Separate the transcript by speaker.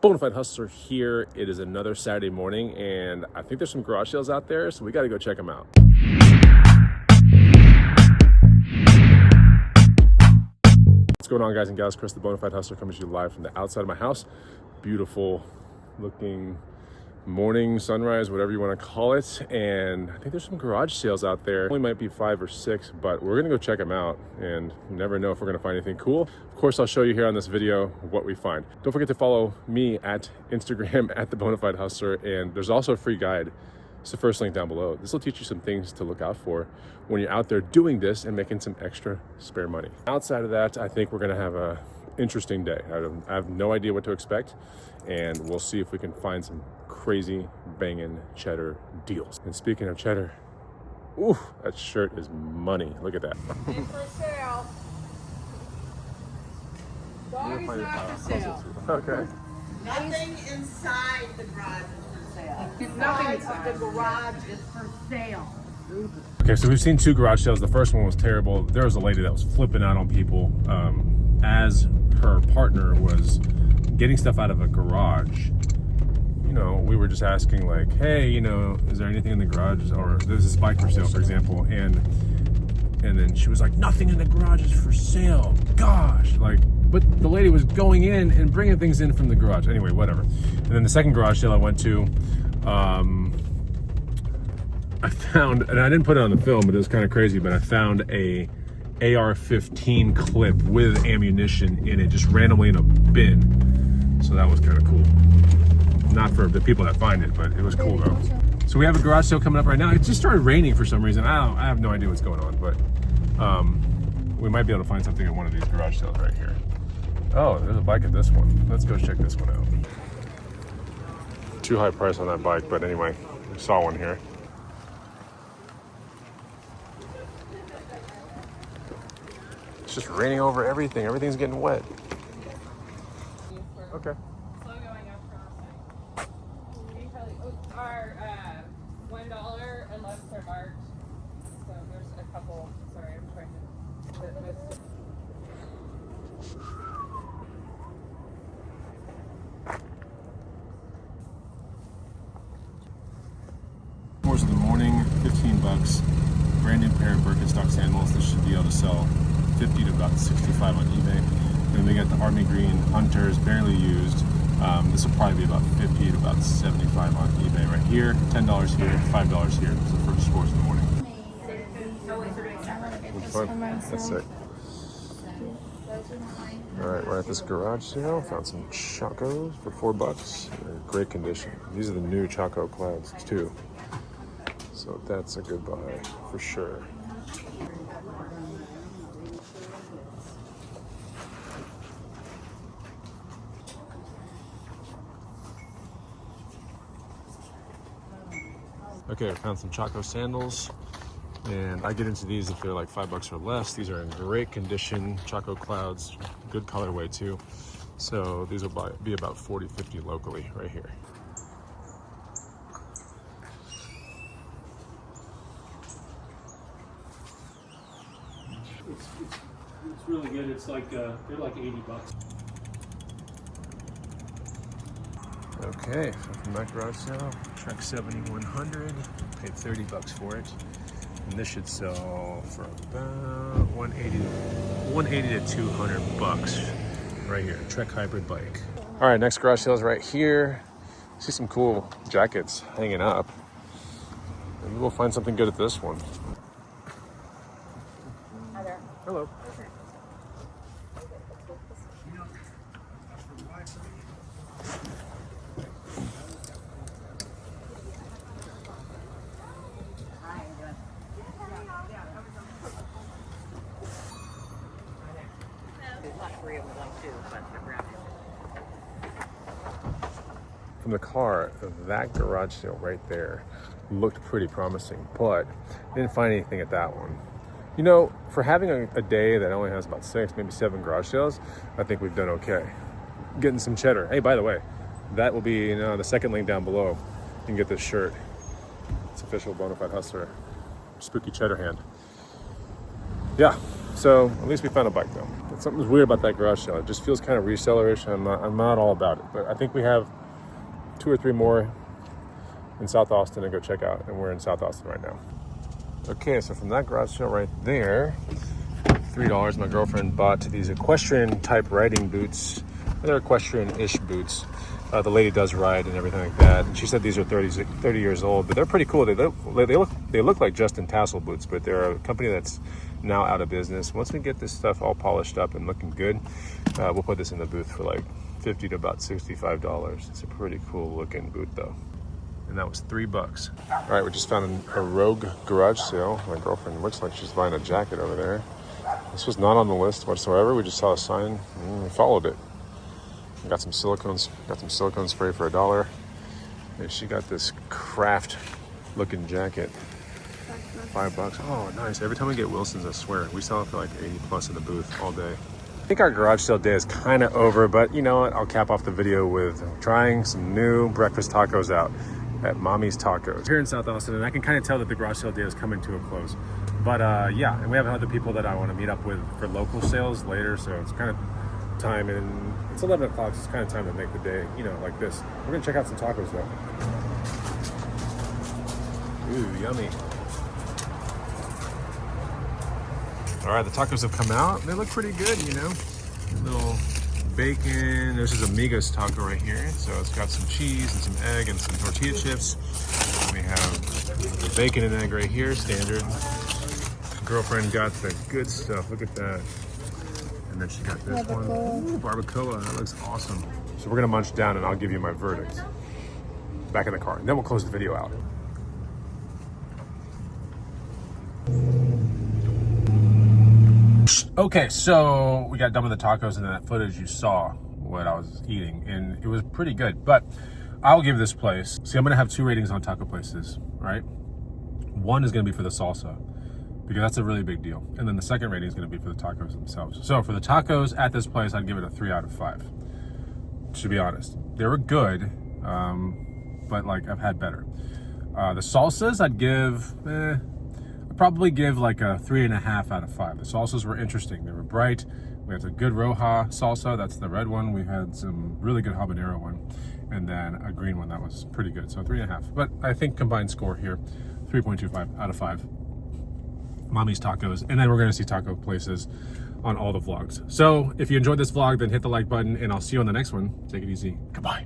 Speaker 1: Bonafide Hustler here. It is another Saturday morning, and I think there's some garage sales out there, so we got to go check them out. What's going on, guys and gals? Chris, the Bonafide Hustler, coming to you live from the outside of my house. Beautiful looking morning, sunrise, whatever you want to call it. And I think there's some garage sales out there. Only might be 5 or 6, but we're gonna go check them out, and you never know if we're gonna find anything cool. Of course, I'll show you here on this video what we find. Don't forget to follow me at Instagram at the Bonafide Hustler, and there's also a free guide. It's the first link down below. This will teach you some things to look out for when you're out there doing this and making some extra spare money. Outside of that, I think we're gonna have a interesting day. I have no idea what to expect, and we'll see if we can find some crazy banging cheddar deals. And speaking of cheddar, ooh, that shirt is money. Look at that.
Speaker 2: It's for sale. Dog is not for sale.
Speaker 1: Okay.
Speaker 3: Nothing inside the garage is for sale.
Speaker 2: Nothing inside the garage is for sale.
Speaker 1: Okay, so we've seen 2 garage sales. The first one was terrible. There was a lady that was flipping out on people as her partner was getting stuff out of a garage. You know, we were just asking like, hey, you know, is there anything in the garage, or there's this bike for sale, for example, and then she was like, nothing in the garage is for sale. Gosh, like, but the lady was going in and bringing things in from the garage. Anyway, whatever. And then the second garage sale I went to, I found, and I didn't put it on the film, but it was kind of crazy, but I found a AR-15 clip with ammunition in it, just randomly in a bin. So that was kind of cool. Not for the people that find it, but it was cool though. So we have a garage sale coming up right now. It just started raining for some reason. I have no idea what's going on, but we might be able to find something at one of these garage sales right here. Oh, there's a bike at this one. Let's go check this one out. Too high price on that bike, but anyway, we saw one here. It's just raining over everything. Everything's getting wet. Okay.
Speaker 2: Our $1 unless they're marked. So there's a couple. Sorry, I'm trying to.
Speaker 1: Course of the morning, 15 bucks. Brand new pair of Birkenstock sandals. This should be able to sell 50 to about 65 on eBay. Then we got the Army Green Hunters, barely used. This will probably be about 50 to about 75 on eBay right here. $10 here, $5 here. This is the first sports in the morning. Which fun. That's sick. All right, we're at this garage sale. Found some Chacos for 4 bucks. They're in great condition. These are the new Chaco clouds too. So that's a good buy for sure. Okay, I found some Chaco sandals, and I get into these if they're like 5 bucks or less. These are in great condition, Chaco clouds, good colorway too. So these will be about 40, 50 locally right here.
Speaker 4: It's really good. It's like they're like 80 bucks.
Speaker 1: Okay, so from that garage sale, Trek 7100, paid 30 bucks for it. And this should sell for about 180 to 200 bucks right here, Trek hybrid bike. All right, next garage sale is right here. See some cool jackets hanging up. Maybe we'll find something good at this one.
Speaker 2: Hi there.
Speaker 1: Hello. From the car, that garage sale right there looked pretty promising, but didn't find anything at that one. You know, for having a day that only has about 6, maybe 7 garage sales, I think we've done okay. Getting some cheddar. Hey, by the way, that will be the second link down below. You can get this shirt. It's official Bonafide Hustler. Spooky cheddar hand. Yeah, So at least we found a bike though. But something's weird about that garage sale. It just feels kind of reseller-ish. I'm not all about it, but I think we have 2 or 3 more in South Austin to go check out, and we're in South Austin right now. Okay, so from that garage sale right there, $3, my girlfriend bought these equestrian type riding boots. They're equestrian-ish boots. The lady does ride and everything like that. And she said these are 30 years old, but they're pretty cool. They look like Justin Tassel boots, but they're a company that's now out of business. Once we get this stuff all polished up and looking good, we'll put this in the booth for like $50 to about $65. It's a pretty cool looking boot though. And that was $3. All right, we just found a rogue garage sale. My girlfriend looks like she's buying a jacket over there. This was not on the list whatsoever. We just saw a sign and we followed it. Got some silicone spray for $1. And she got this craft looking jacket. $5. Oh, nice. Every time we get Wilson's, I swear, we sell it for like 80 plus in the booth all day. I think our garage sale day is kind of over, but you know what? I'll cap off the video with trying some new breakfast tacos out at Mommy's Tacos here in South Austin, and I can kind of tell that the garage sale day is coming to a close. But yeah, and we have other people that I want to meet up with for local sales later, so it's kind of time, and it's 11 o'clock, so it's kind of time to make the day, you know, like this. We're gonna check out some tacos though. Ooh, yummy. All right, the tacos have come out. They look pretty good, you know. Little bacon. This is a Migas taco right here. So it's got some cheese and some egg and some tortilla chips. We have the bacon and egg right here, standard. Girlfriend got the good stuff. Look at that. And then she got this one. Ooh, barbacoa. That looks awesome. So we're gonna munch down and I'll give you my verdict. Back in the car. And then we'll close the video out. Okay, so we got done with the tacos, and then that footage you saw what I was eating, and it was pretty good. But I'll give this place, see, I'm gonna have 2 ratings on taco places, right? One is gonna be for the salsa, because that's a really big deal. And then the second rating is gonna be for the tacos themselves. So for the tacos at this place, I'd give it a 3 out of 5. To be honest, they were good, but like I've had better. The salsas, I'd give, probably give like a 3.5 out of 5. The salsas were interesting. They were bright. We had a good Roja salsa. That's the red one. We had some really good habanero one. And then a green one that was pretty good. So 3.5. But I think combined score here, 3.25 out of 5. Mommy's Tacos. And then we're going to see taco places on all the vlogs. So if you enjoyed this vlog, then hit the like button and I'll see you on the next one. Take it easy. Goodbye.